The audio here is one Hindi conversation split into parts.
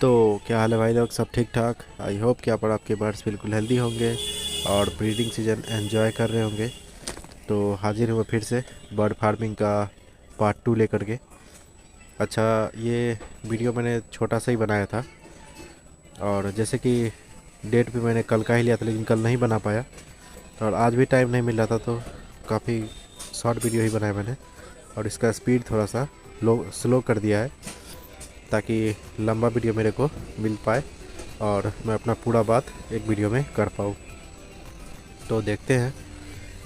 तो क्या हाल है भाई लोग, सब ठीक ठाक। आई होप कि आप और आपके बर्ड्स बिल्कुल हेल्दी होंगे और ब्रीडिंग सीजन एंजॉय कर रहे होंगे। तो हाजिर हुआ फिर से बर्ड फार्मिंग का पार्ट 2 लेकर के। अच्छा, ये वीडियो मैंने छोटा सा ही बनाया था और जैसे कि डेट भी मैंने कल का ही लिया था, लेकिन कल नहीं बना पाया और आज भी टाइम नहीं मिल रहा था, तो काफ़ी शॉर्ट वीडियो ही बनाया मैंने। और इसका स्पीड थोड़ा सा लो स्लो कर दिया है ताकि लंबा वीडियो मेरे को मिल पाए और मैं अपना पूरा बात एक वीडियो में कर पाऊँ। तो देखते हैं।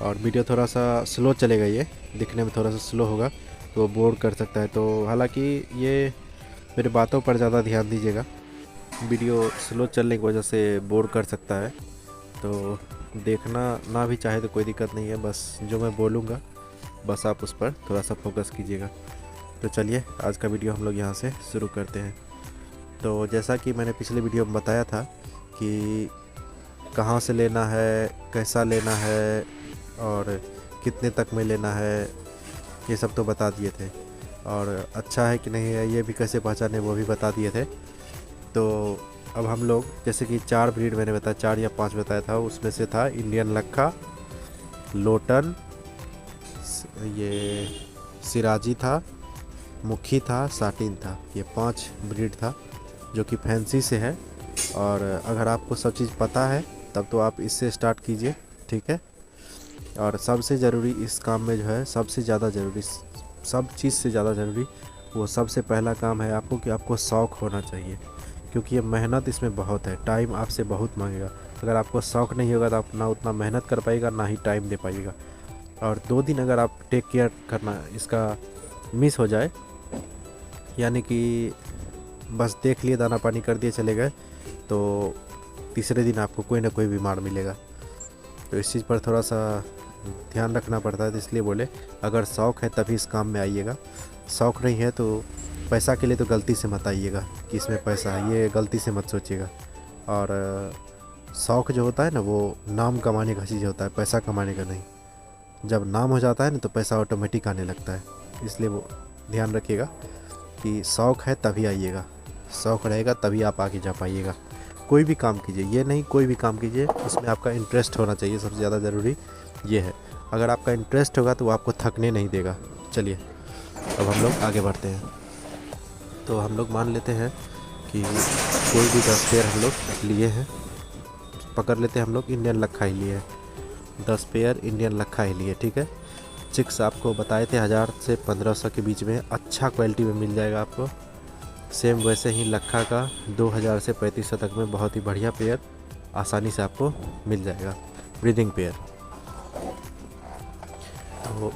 और वीडियो थोड़ा सा स्लो चलेगा, ये दिखने में थोड़ा सा स्लो होगा तो बोर कर सकता है। तो हालांकि ये मेरे बातों पर ज़्यादा ध्यान दीजिएगा, वीडियो स्लो चलने की वजह से बोर कर सकता है। तो देखना ना भी चाहे तो कोई दिक्कत नहीं है, बस जो मैं बोलूँगा बस आप उस पर थोड़ा सा फोकस कीजिएगा। तो चलिए आज का वीडियो हम लोग यहाँ से शुरू करते हैं। तो जैसा कि मैंने पिछले वीडियो में बताया था कि कहाँ से लेना है, कैसा लेना है और कितने तक में लेना है, ये सब तो बता दिए थे। और अच्छा है कि नहीं है ये भी कैसे पहचाने वो भी बता दिए थे। तो अब हम लोग जैसे कि 4 ब्रीड मैंने बताया, 4 या 5 बताया था, उसमें से था इंडियन लक्खा, लोटन, ये सिराजी था, मुखी था, साटिन था। ये 5 ब्रीड था जो कि फैंसी से है। और अगर आपको सब चीज़ पता है तब तो आप इससे स्टार्ट कीजिए, ठीक है। और सबसे ज़रूरी इस काम में जो है, सबसे ज़्यादा ज़रूरी, सब चीज़ से ज़्यादा ज़रूरी वो सबसे पहला काम है आपको कि आपको शौक़ होना चाहिए, क्योंकि ये मेहनत इसमें बहुत है, टाइम आपसे बहुत मांगेगा। अगर आपको शौक़ नहीं होगा तो आप ना उतना मेहनत कर पाइएगा ना ही टाइम दे पाइएगा। और 2 दिन अगर आप टेक केयर करना इसका मिस हो जाए, यानी कि बस देख लिए दाना पानी कर दिए चले गए, तो तीसरे दिन आपको कोई ना कोई बीमार मिलेगा। तो इस चीज़ पर थोड़ा सा ध्यान रखना पड़ता है। तो इसलिए बोले अगर शौक़ है तभी इस काम में आइएगा, शौक़ नहीं है तो पैसा के लिए तो गलती से मत आइएगा कि इसमें पैसा है, ये गलती से मत सोचिएगा। और शौक़ जो होता है ना वो नाम कमाने का चीज़ होता है, पैसा कमाने का नहीं। जब नाम हो जाता है ना तो पैसा ऑटोमेटिक आने लगता है। इसलिए वो ध्यान रखिएगा कि शौक़ है तभी आइएगा, शौक़ रहेगा तभी आप आगे जा पाइएगा। कोई भी काम कीजिए, ये नहीं कोई भी काम कीजिए उसमें आपका इंटरेस्ट होना चाहिए, सबसे ज़्यादा ज़रूरी ये है। अगर आपका इंटरेस्ट होगा तो वो आपको थकने नहीं देगा। चलिए अब हम लोग आगे बढ़ते हैं। तो हम लोग मान लेते हैं कि कोई भी 10 पेयर हम लोग लिए हैं, पकड़ लेते हैं हम लोग इंडियन लक्खा ही लिए हैं, 10 पेयर इंडियन लक्खा ही लिए, ठीक है। चिक्स आपको बताए थे 1000 से 1500 के बीच में अच्छा क्वालिटी में मिल जाएगा आपको। सेम वैसे ही लक्खा का 2000 से 3500 तक में बहुत ही बढ़िया पेयर आसानी से आपको मिल जाएगा, ब्रीडिंग पेयर। तो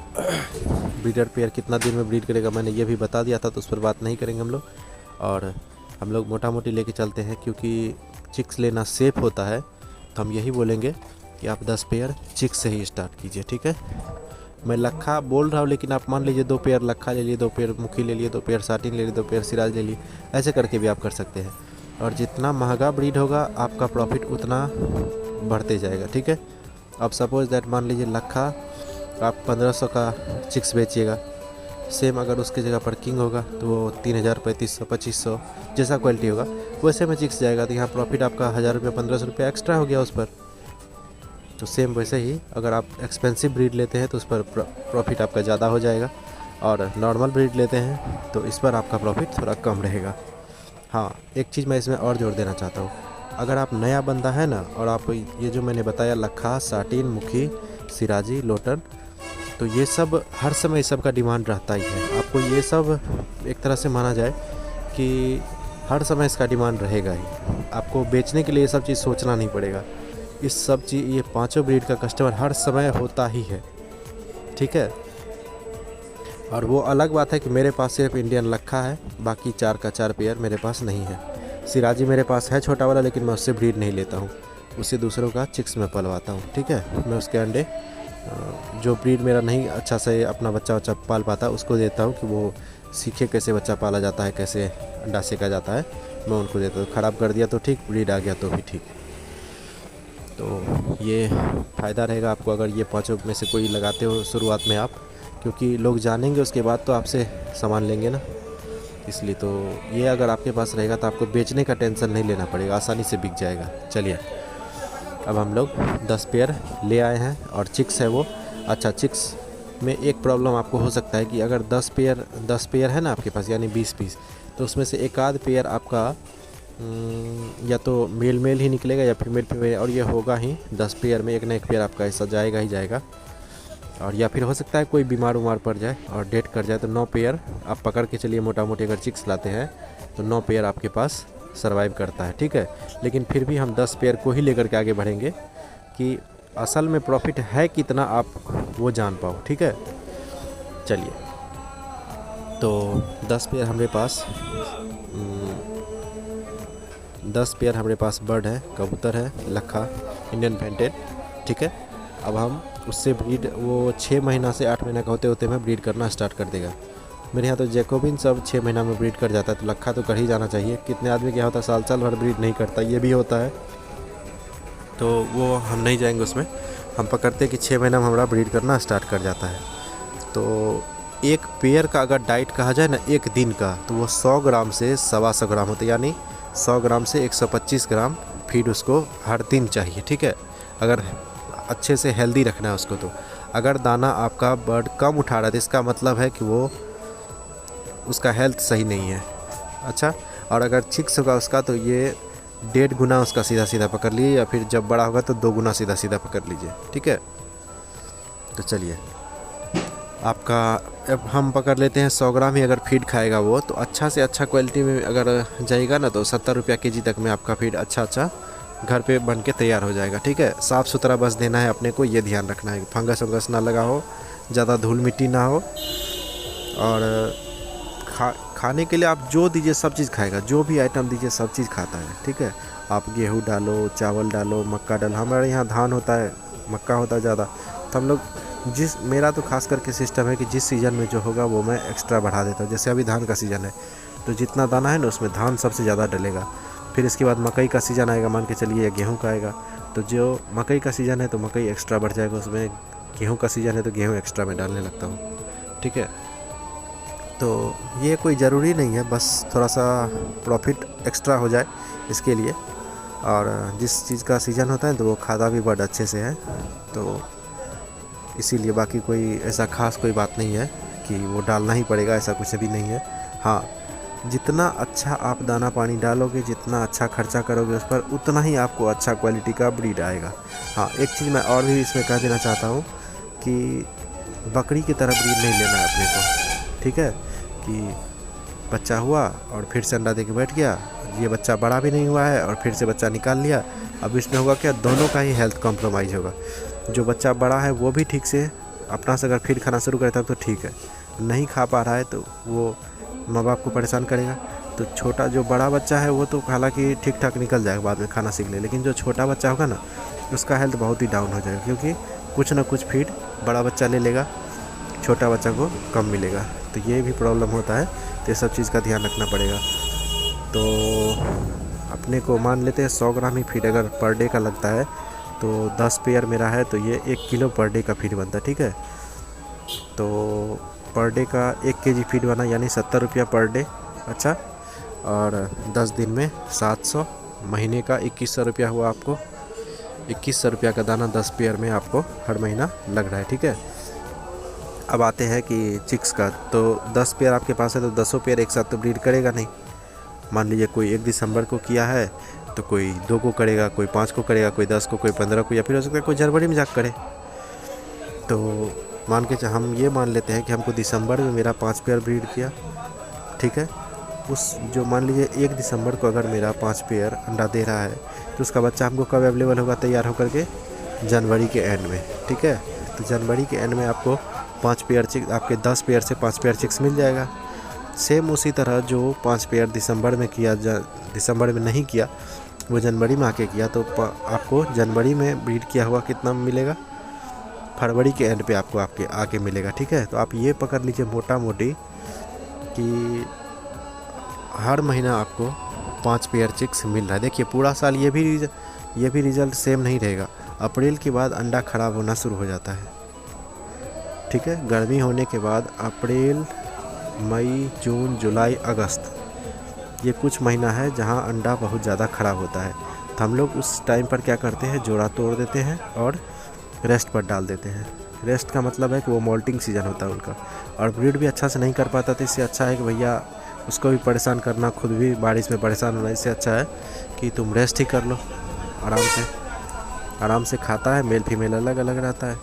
ब्रीडर पेयर कितना दिन में ब्रीड करेगा मैंने ये भी बता दिया था, तो उस पर बात नहीं करेंगे हम लोग। और हम लोग मोटा मोटी लेके चलते हैं, क्योंकि चिक्स लेना सेफ होता है। तो हम यही बोलेंगे कि आप 10 पेयर चिक्स से ही स्टार्ट कीजिए, ठीक है। मैं लक्खा बोल रहा हूँ लेकिन आप मान लीजिए 2 पेयर लक्खा ले लिए, 2 पेयर मुखी ले लिए, 2 पेयर साटिन ले लिए, 2 पेयर सिराज ले लिए, ऐसे करके भी आप कर सकते हैं। और जितना महंगा ब्रीड होगा आपका प्रॉफिट उतना बढ़ते जाएगा, ठीक है। अब सपोज दैट मान लीजिए लक्खा आप 1500 का चिक्स बेचिएगा, सेम अगर उसके जगह पर किंग होगा तो वो 3000, 3500, 2500 जैसा क्वालिटी होगा वैसे में चिक्स जाएगा। तो यहाँ प्रॉफिट आपका 1000 रुपये, 1500 रुपये एक्स्ट्रा हो गया उस पर। तो सेम वैसे ही अगर आप एक्सपेंसिव ब्रीड लेते हैं तो उस पर प्रॉफिट आपका ज़्यादा हो जाएगा, और नॉर्मल ब्रीड लेते हैं तो इस पर आपका प्रॉफिट थोड़ा कम रहेगा। हाँ, एक चीज़ मैं इसमें और जोड़ देना चाहता हूँ। अगर आप नया बंदा है ना और आप ये जो मैंने बताया लक्खा, साटिन, मुखी, सिराजी, लोटन, तो ये सब हर समय इस सब का डिमांड रहता ही है। आपको ये सब एक तरह से माना जाए कि हर समय इसका डिमांड रहेगा ही। आपको बेचने के लिए ये सब चीज़ सोचना नहीं पड़ेगा। इस सब चीज़ ये 5 ब्रीड का कस्टमर हर समय होता ही है, ठीक है। और वो अलग बात है कि मेरे पास सिर्फ इंडियन लक्खा है, बाकी 4 का 4 पेयर मेरे पास नहीं है। सिराजी मेरे पास है छोटा वाला, लेकिन मैं उससे ब्रीड नहीं लेता हूँ, उससे दूसरों का चिक्स में पलवाता हूँ, ठीक है। मैं उसके अंडे जो ब्रीड मेरा नहीं अच्छा से अपना बच्चा पाल पाता उसको देता हूँ कि वो सीखे कैसे बच्चा पाला जाता है, कैसे अंडा सेका जाता है, मैं उनको देता हूँ। ख़राब कर दिया तो ठीक, ब्रीड आ गया तो भी ठीक। तो ये फ़ायदा रहेगा आपको अगर ये 5 में से कोई लगाते हो शुरुआत में आप, क्योंकि लोग जानेंगे उसके बाद तो आपसे सामान लेंगे ना। इसलिए तो ये अगर आपके पास रहेगा तो आपको बेचने का टेंशन नहीं लेना पड़ेगा, आसानी से बिक जाएगा। चलिए अब हम लोग 10 पेयर ले आए हैं और चिक्स है वो। अच्छा, चिक्स में एक प्रॉब्लम आपको हो सकता है कि अगर 10 पेयर है ना आपके पास, यानी 20 पीस, तो उसमें से एक आध पेयर आपका या तो मेल ही निकलेगा या फीमेल, और ये होगा ही 10 पेयर में एक ना एक पेयर आपका ऐसा जाएगा ही जाएगा। और या फिर हो सकता है कोई बीमार पड़ जाए और डेट कर जाए, तो 9 पेयर आप पकड़ के चलिए। मोटा मोटी अगर चिक्स लाते हैं तो 9 पेयर आपके पास सर्वाइव करता है, ठीक है। लेकिन फिर भी हम 10 पेयर को ही लेकर के आगे बढ़ेंगे कि असल में प्रॉफिट है कितना आप वो जान पाओ, ठीक है। चलिए, तो 10 पेयर हमारे पास बर्ड है, कबूतर है, लखा, इंडियन पेंटेड, ठीक है। अब हम उससे ब्रीड वो 6 महीना से 8 महीना का होते होते में ब्रीड करना स्टार्ट कर देगा। मेरे यहाँ तो जैकोबिन सब 6 महीना में ब्रीड कर जाता है, तो लखा तो कर ही जाना चाहिए। कितने आदमी क्या होता है साल भर ब्रीड नहीं करता, ये भी होता है, तो वो हम नहीं जाएंगे उसमें। हम पकड़ते कि 6 महीना में हमारा ब्रीड करना स्टार्ट कर जाता है। तो एक पेयर का अगर डाइट कहा जाए ना एक दिन का, तो वो 100 ग्राम से 125 ग्राम होता है, यानी 100 ग्राम से 125 ग्राम फीड उसको हर दिन चाहिए, ठीक है। अगर अच्छे से हेल्दी रखना है उसको। तो अगर दाना आपका बर्ड कम उठा रहा है तो इसका मतलब है कि वो उसका हेल्थ सही नहीं है। अच्छा, और अगर चिक्स होगा उसका तो ये 1.5 गुना उसका सीधा पकड़ लीजिए, या फिर जब बड़ा होगा तो 2 गुना सीधा पकड़ लीजिए, ठीक है। तो चलिए, आपका अब हम पकड़ लेते हैं 100 ग्राम ही अगर फीड खाएगा वो, तो अच्छा से अच्छा क्वालिटी में अगर जाएगा ना तो 70 रुपया केजी तक में आपका फीड अच्छा घर पे बन के तैयार हो जाएगा, ठीक है। साफ़ सुथरा बस देना है अपने को, ये ध्यान रखना है, फंगस वंगस ना लगा हो, ज़्यादा धूल मिट्टी ना हो। और खाने के लिए आप जो दीजिए सब चीज़ खाएगा, जो भी आइटम दीजिए सब चीज़ खाता है, ठीक है। आप गेहूँ डालो, चावल डालो, मक्का डालो। हमारे यहाँ धान होता है, मक्का होता है ज़्यादा, तो हम लोग मेरा तो खास करके सिस्टम है कि जिस सीज़न में जो होगा वो मैं एक्स्ट्रा बढ़ा देता हूँ। जैसे अभी धान का सीज़न है तो जितना दाना है ना उसमें धान सबसे ज़्यादा डलेगा। फिर इसके बाद मकई का सीज़न आएगा, मान के चलिए, या गेहूँ का आएगा, तो जो मकई का सीज़न है तो मकई एक्स्ट्रा बढ़ जाएगा उसमें। गेहूँ का सीज़न है तो गेहूँ एक्स्ट्रा में डालने लगता हूँ, ठीक है। तो ये कोई ज़रूरी नहीं है, बस थोड़ा सा प्रॉफिट एक्स्ट्रा हो जाए इसके लिए। और जिस चीज़ का सीज़न होता है तो वो खाता भी बड़ा अच्छे से है, तो इसीलिए बाकी कोई ऐसा खास कोई बात नहीं है कि वो डालना ही पड़ेगा, ऐसा कुछ भी नहीं है। हाँ, जितना अच्छा आप दाना पानी डालोगे, जितना अच्छा खर्चा करोगे उस पर, उतना ही आपको अच्छा क्वालिटी का ब्रीड आएगा। हाँ, एक चीज़ मैं और भी इसमें कह देना चाहता हूँ कि बकरी की तरह ब्रीड नहीं लेना है अपने को, ठीक है। कि बच्चा हुआ और फिर से अंडा दे के बैठ गया, ये बच्चा बड़ा भी नहीं हुआ है और फिर से बच्चा निकाल लिया, अब इसमें होगा क्या, दोनों का ही हेल्थ कॉम्प्रोमाइज़ होगा। जो बच्चा बड़ा है वो भी ठीक से अपना से अगर फीड खाना शुरू करता है तो ठीक है, नहीं खा पा रहा है तो वो माँ बाप को परेशान करेगा। तो छोटा जो बड़ा बच्चा है वो तो हालांकि ठीक ठाक निकल जाएगा, बाद में खाना सीख ले, लेकिन जो छोटा बच्चा होगा ना उसका हेल्थ बहुत ही डाउन हो जाएगा, क्योंकि कुछ ना कुछ फीड बड़ा बच्चा ले लेगा, छोटा बच्चा को कम मिलेगा। तो ये भी प्रॉब्लम होता है, तो ये सब चीज़ का ध्यान रखना पड़ेगा। तो अपने को मान लेते हैं 100 ग्राम ही फीड अगर पर डे का लगता है, तो 10 पेयर मेरा है तो ये 1 किलो पर डे का फीड बनता है, ठीक है। तो पर डे का 1 केजी फीड बना, यानी 70 रुपया पर डे। अच्छा, और 10 दिन में 700, महीने का 2100 रुपया हुआ आपको। 2100 रुपया का दाना 10 पेयर में आपको हर महीना लग रहा है, ठीक है। अब आते हैं कि चिक्स का, तो 10 पेयर आपके पास है तो 10 पेयर एक साथ तो ब्रीड करेगा नहीं। मान लीजिए कोई 1 दिसंबर को किया है तो कोई 2 को करेगा, कोई 5 को करेगा, कोई 10 को, कोई 15 को, या फिर हो सकता है कोई जनवरी में जाकर करे। तो मान के हम ये मान लेते हैं कि हमको दिसंबर में मेरा 5 पेयर ब्रीड किया, ठीक है। उस जो मान लीजिए 1 दिसंबर को अगर मेरा 5 पेयर अंडा दे रहा है तो उसका बच्चा हमको कब अवेलेबल होगा तैयार होकर के, जनवरी के एंड में, ठीक है। तो जनवरी के एंड में आपको 5 पेयर चिक्स, आपके 10 पेयर से 5 पेयर चिक्स मिल जाएगा। सेम उसी तरह जो 5 पेयर दिसंबर में किया, दिसंबर में नहीं किया वो जनवरी में आके किया, तो आपको जनवरी में ब्रीड किया हुआ कितना मिलेगा, फरवरी के एंड पे आपको आपके आके मिलेगा, ठीक है। तो आप ये पकड़ लीजिए मोटा मोटी कि हर महीना आपको 5 पेयर चिक्स मिल रहा है। देखिए पूरा साल ये भी रिज़ल्ट सेम नहीं रहेगा। अप्रैल के बाद अंडा ख़राब होना शुरू हो जाता है, ठीक है। गर्मी होने के बाद अप्रैल मई, जून, जुलाई, अगस्त, ये कुछ महीना है जहाँ अंडा बहुत ज़्यादा ख़राब होता है। तो हम लोग उस टाइम पर क्या करते हैं, जोड़ा तोड़ देते हैं और रेस्ट पर डाल देते हैं। रेस्ट का मतलब है कि वो मोल्टिंग सीज़न होता है उनका, और ब्रीड भी अच्छा से नहीं कर पाता, तो इससे अच्छा है कि भैया उसको भी परेशान करना, खुद भी बारिश में परेशान होना, इससे अच्छा है कि तुम रेस्ट ही कर लो आराम से खाता है, मेल फीमेल अलग अलग रहता है,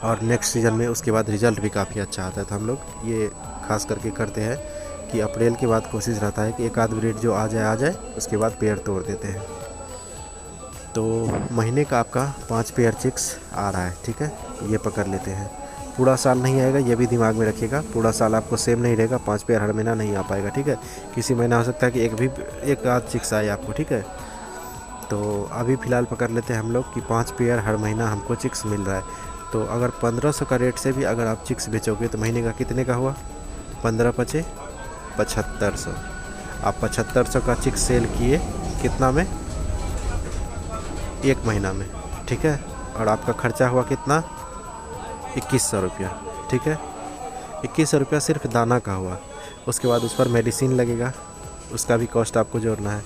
और नेक्स्ट सीज़न में उसके बाद रिज़ल्ट भी काफ़ी अच्छा आता है। तो हम लोग ये खास करके करते हैं कि अप्रैल के बाद कोशिश रहता है कि एक आध ब्रीड जो आ जाए, उसके बाद पेयर तोड़ देते हैं। तो महीने का आपका 5 पेयर चिक्स आ रहा है, ठीक है, ये पकड़ लेते हैं। पूरा साल नहीं आएगा, ये भी दिमाग में रखिएगा, पूरा साल आपको सेम नहीं रहेगा, 5 पेयर हर महीना नहीं आ पाएगा, ठीक है। किसी महीना हो सकता है कि एक आध चिक्स आए आपको, ठीक है। तो अभी फ़िलहाल पकड़ लेते हैं हम लोग कि 5 पेयर हर महीना हमको चिक्स मिल रहा है। तो अगर 1500 का रेट से भी अगर आप चिक्स बेचोगे तो महीने का कितने का हुआ, 15 पचे 7500। आप 7500 का चिक्स सेल किए कितना में, 1 महीना में, ठीक है। और आपका खर्चा हुआ कितना, 2100 रुपया, ठीक है। 2100 रुपया सिर्फ दाना का हुआ। उसके बाद उस पर मेडिसिन लगेगा, उसका भी कॉस्ट आपको जोड़ना है,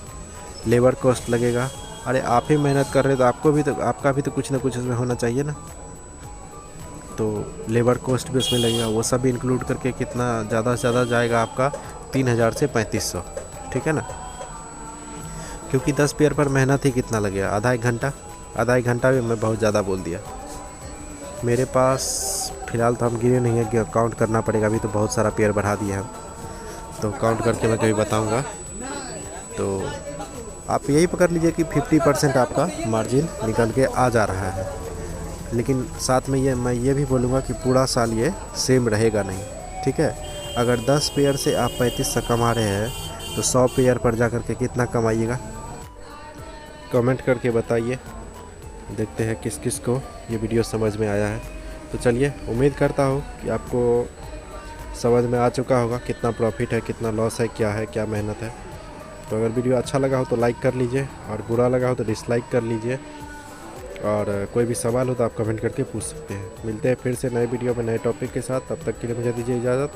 लेबर कॉस्ट लगेगा। अरे आप ही मेहनत कर रहे तो आपका भी तो कुछ ना कुछ उसमें होना चाहिए ना। तो लेबर कॉस्ट भी उसमें लगेगा, वो सब भी इंक्लूड करके कितना ज़्यादा से ज़्यादा जाएगा आपका 3000 से 3500, ठीक है ना। क्योंकि 10 पेयर पर मेहनत ही कितना लगेगा, आधा एक घंटा भी मैं बहुत ज़्यादा बोल दिया। मेरे पास फ़िलहाल तो हम गिने नहीं है, काउंट करना पड़ेगा, अभी तो बहुत सारा पेयर बढ़ा दिया है, तो काउंट करके मैं कभी बताऊँगा। तो आप यही पकड़ लीजिए कि 50% आपका मार्जिन निकल के आ जा रहा है। लेकिन साथ में मैं ये भी बोलूँगा कि पूरा साल ये सेम रहेगा नहीं, ठीक है। अगर 10 पेयर से आप 3500 कमा रहे हैं तो 100 पेयर पर जा कर के कितना कमाइएगा, कमेंट करके बताइए। देखते हैं किस किस को ये वीडियो समझ में आया है। तो चलिए, उम्मीद करता हूँ कि आपको समझ में आ चुका होगा कितना प्रॉफिट है, कितना लॉस है, क्या मेहनत है। तो अगर वीडियो अच्छा लगा हो तो लाइक कर लीजिए, और बुरा लगा हो तो डिसलाइक कर लीजिए, और कोई भी सवाल हो तो आप कमेंट करके पूछ सकते हैं। मिलते हैं फिर से नए वीडियो में नए टॉपिक के साथ, तब तक के लिए मुझे दीजिए इजाज़त।